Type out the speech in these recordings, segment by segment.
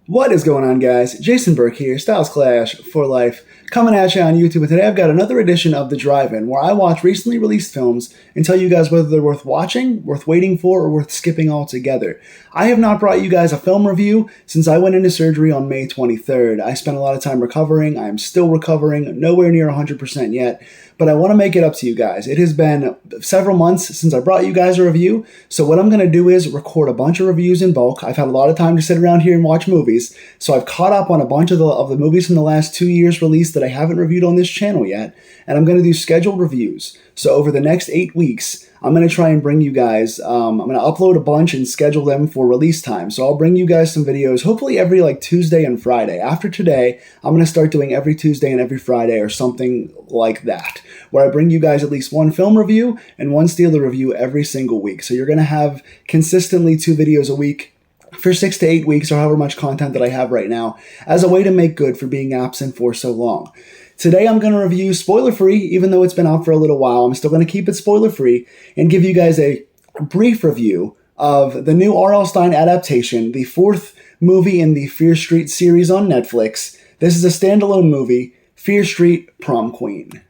What is going on, guys? Jason Burke here, Styles Clash for Life, coming at you on YouTube. And today I've got another edition of The Drive-In, where I watch recently released films and tell you guys whether they're worth watching, worth waiting for, or worth skipping altogether. I have not brought you guys a film review since I went into surgery on May 23rd. I spent a lot of time recovering. I am still recovering, nowhere near 100% yet, but I want to make it up to you guys. It has been several months since I brought you guys a review, so what I'm going to do is record a bunch of reviews in bulk. I've had a lot of time to sit around here and watch movies, so I've caught up on a bunch of the movies from the last 2 years released that I haven't reviewed on this channel yet, and I'm going to do scheduled reviews. So over the next 8 weeks, I'm going to try and bring you guys, I'm going to upload a bunch and schedule them for release time. So I'll bring you guys some videos, hopefully every Tuesday and Friday. After today, I'm going to start doing every Tuesday and every Friday or something like that, where I bring you guys at least one film review and one Steeler review every single week. So you're going to have consistently 2 videos a week for 6 to 8 weeks, or however much content that I have right now, as a way to make good for being absent for so long. Today I'm going to review spoiler-free, even though it's been out for a little while. I'm still going to keep it spoiler-free and give you guys a brief review of the new R.L. Stine adaptation, the 4th movie in the Fear Street series on Netflix. This is a standalone movie, Fear Street Prom Queen.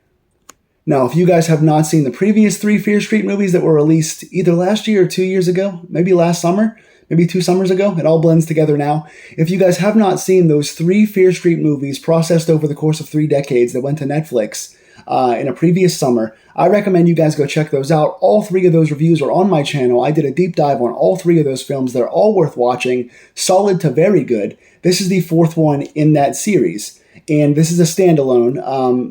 Now, if you guys have not seen the previous 3 Fear Street movies that were released either last year or 2 years ago, maybe last summer, maybe 2 summers ago, it all blends together now. If you guys have not seen those 3 Fear Street movies processed over the course of 3 decades that went to Netflix in a previous summer, I recommend you guys go check those out. All 3 of those reviews are on my channel. I did a deep dive on all 3 of those films. They're all worth watching, solid to very good. This is the 4th one in that series, and this is a standalone,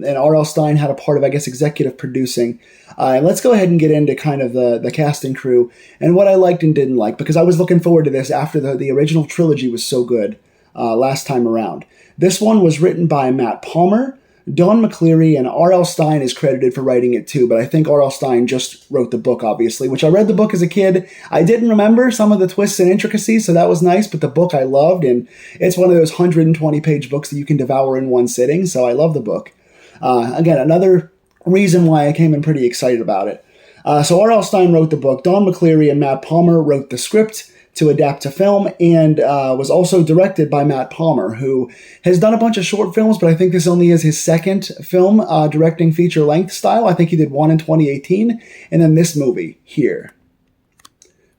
and R.L. Stine had a part of, I guess, executive producing. And let's go ahead and get into kind of the cast and crew and what I liked and didn't like, because I was looking forward to this after the original trilogy was so good last time around. This one was written by Matt Palmer, Don McCleary, and R.L. Stine is credited for writing it too, but I think R.L. Stine just wrote the book, obviously, which I read the book as a kid. I didn't remember some of the twists and intricacies, so that was nice, but the book I loved, and it's one of those 120-page books that you can devour in one sitting, so I love the book. Again, another reason why I came in pretty excited about it. So R.L. Stine wrote the book, Don McCleary and Matt Palmer wrote the script to adapt to film, and was also directed by Matt Palmer, who has done a bunch of short films, but I think this only is his 2nd film directing feature-length style. I think he did one in 2018, and then this movie here.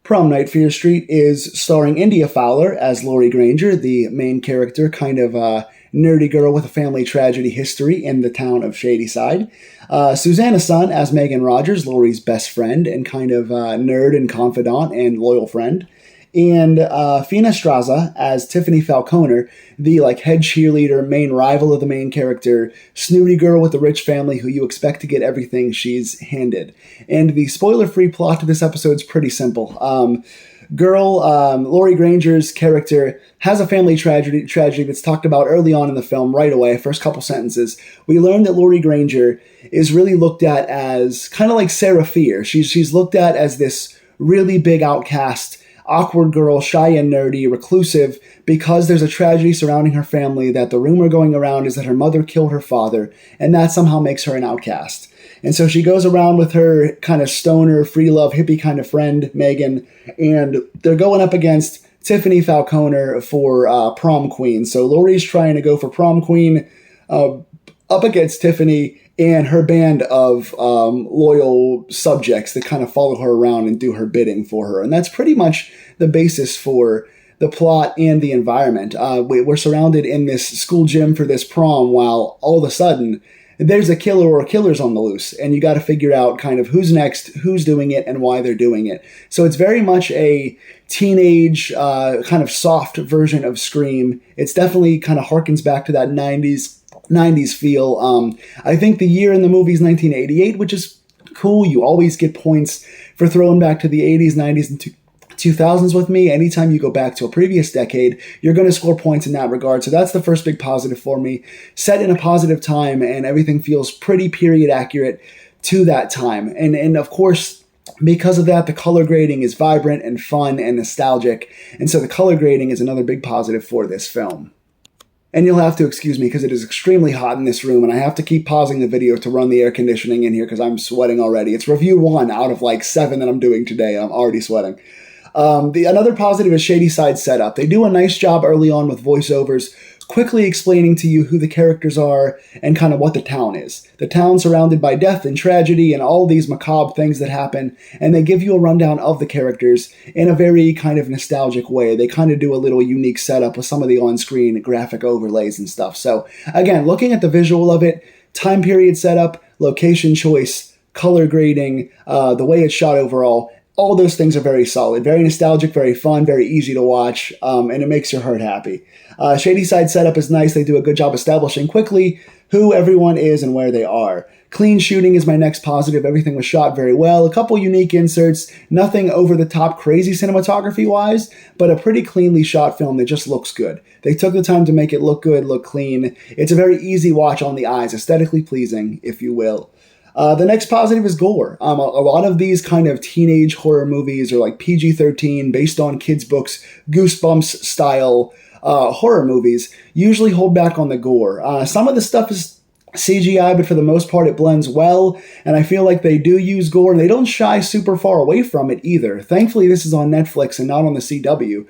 Prom Night Fear Street is starring India Fowler as Laurie Granger, the main character, kind of nerdy girl with a family tragedy history in the town of Shadyside. Susanna Sun as Megan Rogers, Laurie's best friend and kind of nerd and confidant and loyal friend. And Fina Straza as Tiffany Falconer, the head cheerleader, main rival of the main character, snooty girl with a rich family who you expect to get everything she's handed. And the spoiler-free plot to this episode is pretty simple. Laurie Granger's character has a family tragedy that's talked about early on in the film, right away, first couple sentences. We learn that Laurie Granger is really looked at as kind of like Sarah Fear. She's looked at as this really big outcast, awkward girl, shy and nerdy, reclusive, because there's a tragedy surrounding her family that the rumor going around is that her mother killed her father, and that somehow makes her an outcast. And so she goes around with her kind of stoner, free love, hippie kind of friend, Megan, and they're going up against Tiffany Falconer for prom queen. So Laurie's trying to go for prom queen up against Tiffany and her band of loyal subjects that kind of follow her around and do her bidding for her. And that's pretty much the basis for the plot and the environment. We're surrounded in this school gym for this prom, while all of a sudden there's a killer or killers on the loose, and you got to figure out kind of who's next, who's doing it, and why they're doing it. So it's very much a teenage kind of soft version of Scream. It's definitely kind of harkens back to that 90s feel. I think the year in the movie is 1988, which is cool. You always get points for throwing back to the 80s, 90s, and 2000s with me. Anytime you go back to a previous decade, you're going to score points in that regard. So that's the first big positive for me. Set in a positive time, and everything feels pretty period accurate to that time. And of course, because of that, the color grading is vibrant and fun and nostalgic. And so the color grading is another big positive for this film. And you'll have to excuse me because it is extremely hot in this room, and I have to keep pausing the video to run the air conditioning in here because I'm sweating already. It's review 1 out of 7 that I'm doing today. I'm already sweating. Another positive is Shady Side setup. They do a nice job early on with voiceovers, quickly explaining to you who the characters are and kind of what the town is. The town surrounded by death and tragedy and all these macabre things that happen, and they give you a rundown of the characters in a very kind of nostalgic way. They kind of do a little unique setup with some of the on-screen graphic overlays and stuff. So again, looking at the visual of it, time period setup, location choice, color grading, the way it's shot overall, all those things are very solid, very nostalgic, very fun, very easy to watch, and it makes your heart happy. Shady Side setup is nice. They do a good job establishing quickly who everyone is and where they are. Clean shooting is my next positive. Everything was shot very well. A couple unique inserts, nothing over the top crazy cinematography wise, but a pretty cleanly shot film that just looks good. They took the time to make it look good, look clean. It's a very easy watch on the eyes, aesthetically pleasing, if you will. The next positive is gore. A lot of these kind of teenage horror movies are like PG-13, based on kids' books, Goosebumps style horror movies, usually hold back on the gore. Some of the stuff is CGI, but for the most part it blends well, and I feel like they do use gore, and they don't shy super far away from it either. Thankfully, this is on Netflix and not on the CW,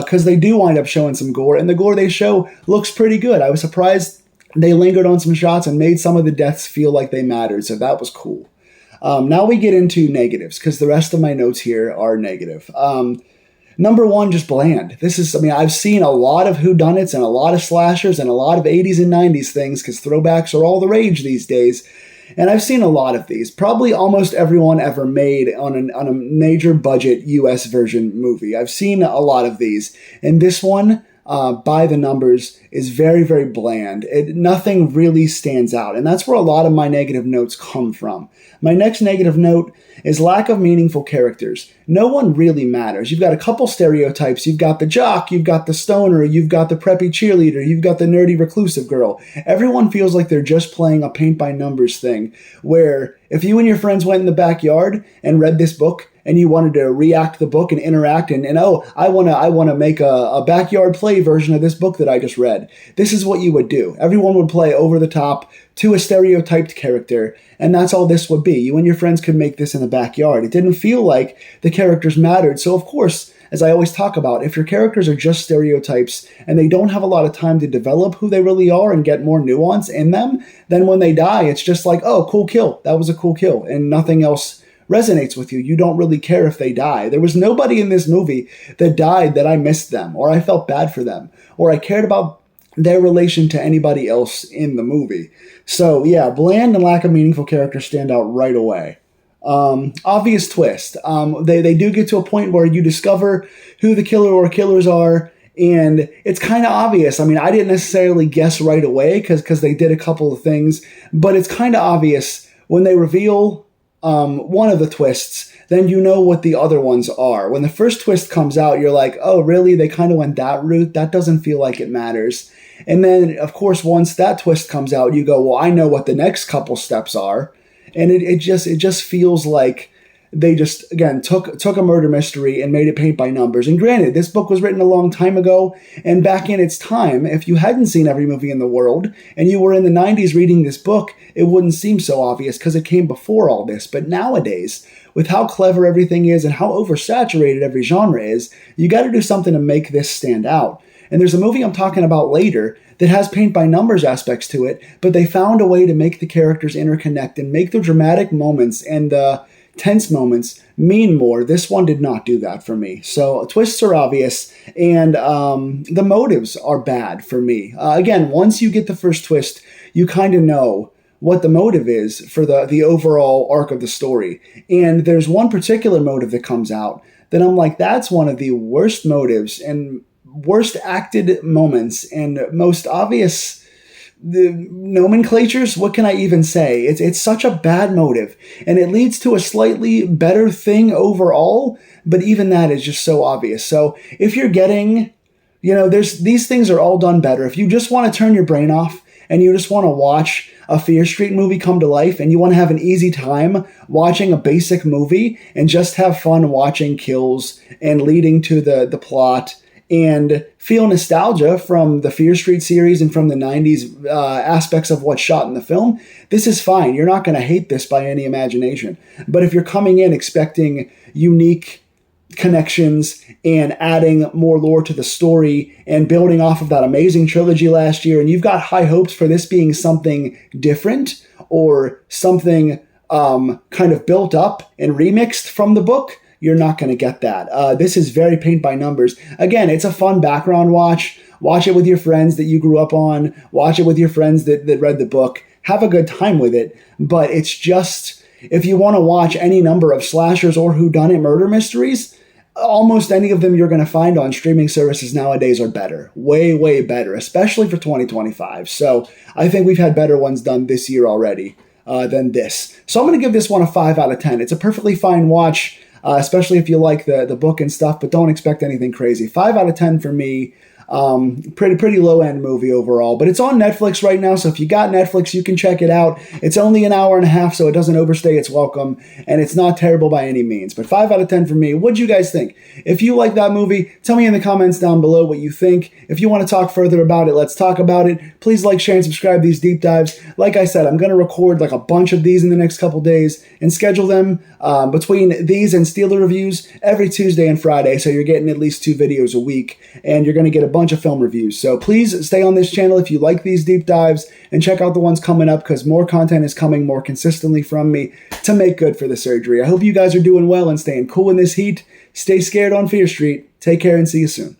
because they do wind up showing some gore, and the gore they show looks pretty good. I was surprised they lingered on some shots and made some of the deaths feel like they mattered, so that was cool. Now we get into negatives, because the rest of my notes here are negative. Number one, just bland. I've seen a lot of whodunits and a lot of slashers and a lot of 80s and 90s things, because throwbacks are all the rage these days. And I've seen a lot of these. Probably almost everyone ever made on a major budget US version movie. I've seen a lot of these. And this one, by the numbers, is very, very bland. Nothing really stands out. And that's where a lot of my negative notes come from. My next negative note is lack of meaningful characters. No one really matters. You've got a couple stereotypes. You've got the jock, you've got the stoner, you've got the preppy cheerleader, you've got the nerdy reclusive girl. Everyone feels like they're just playing a paint-by-numbers thing, where if you and your friends went in the backyard and read this book, and you wanted to react the book and interact and I want to make a backyard play version of this book that I just read. This is what you would do. Everyone would play over the top to a stereotyped character, and that's all this would be. You and your friends could make this in the backyard. It didn't feel like the characters mattered. So of course, as I always talk about, if your characters are just stereotypes and they don't have a lot of time to develop who they really are and get more nuance in them, then when they die, it's just like, oh, cool kill. That was a cool kill, and nothing else resonates with you. You don't really care if they die. There was nobody in this movie that died that I missed them, or I felt bad for them, or I cared about their relation to anybody else in the movie. So yeah, bland and lack of meaningful characters stand out right away. Obvious twist. They do get to a point where you discover who the killer or killers are, and it's kind of obvious. I mean, I didn't necessarily guess right away because they did a couple of things, but it's kind of obvious when they reveal one of the twists, then you know what the other ones are. When the first twist comes out, you're like, oh, really? They kind of went that route? That doesn't feel like it matters. And then, of course, once that twist comes out, you go, well, I know what the next couple steps are. And it just feels like they just, again, took a murder mystery and made it paint by numbers. And granted, this book was written a long time ago, and back in its time, if you hadn't seen every movie in the world, and you were in the 90s reading this book, it wouldn't seem so obvious because it came before all this. But nowadays, with how clever everything is and how oversaturated every genre is, you got to do something to make this stand out. And there's a movie I'm talking about later that has paint-by-numbers aspects to it, but they found a way to make the characters interconnect and make the dramatic moments and the tense moments mean more. This one did not do that for me. So twists are obvious, and the motives are bad for me. Again, once you get the first twist, you kind of know what the motive is for the overall arc of the story. And there's one particular motive that comes out that I'm like, that's one of the worst motives and worst acted moments and most obvious nomenclatures. What can I even say? It's such a bad motive, and it leads to a slightly better thing overall, but even that is just so obvious. So if you're getting, these things are all done better. If you just want to turn your brain off and you just want to watch a Fear Street movie come to life, and you want to have an easy time watching a basic movie and just have fun watching kills and leading to the plot and feel nostalgia from the Fear Street series and from the 90s aspects of what's shot in the film, this is fine. You're not going to hate this by any imagination. But if you're coming in expecting unique connections and adding more lore to the story and building off of that amazing trilogy last year, and you've got high hopes for this being something different or something kind of built up and remixed from the book, you're not going to get that. This is very paint by numbers. Again, it's a fun background watch. Watch it with your friends that you grew up on. Watch it with your friends that read the book. Have a good time with it. But it's just, if you want to watch any number of slashers or whodunit murder mysteries, almost any of them you're going to find on streaming services nowadays are better. Way, way better, especially for 2025. So I think we've had better ones done this year already than this. So I'm going to give this one a 5 out of 10. It's a perfectly fine watch, especially if you like the book and stuff, but don't expect anything crazy. 5 out of 10 for me. Pretty low end movie overall, but it's on Netflix right now. So if you got Netflix, you can check it out. It's only an hour and a half, so it doesn't overstay its welcome, and it's not terrible by any means. But 5 out of 10 for me. What'd you guys think? If you like that movie, tell me in the comments down below what you think. If you want to talk further about it, let's talk about it. Please like, share, and subscribe to these deep dives. Like I said, I'm going to record like a bunch of these in the next couple days and schedule them between these and Steeler reviews every Tuesday and Friday. So you're getting at least 2 videos a week, and you're going to get a bunch of film reviews. So please stay on this channel if you like these deep dives, and check out the ones coming up, because more content is coming more consistently from me to make good for the surgery. I hope you guys are doing well and staying cool in this heat. Stay scared on Fear Street. Take care and see you soon.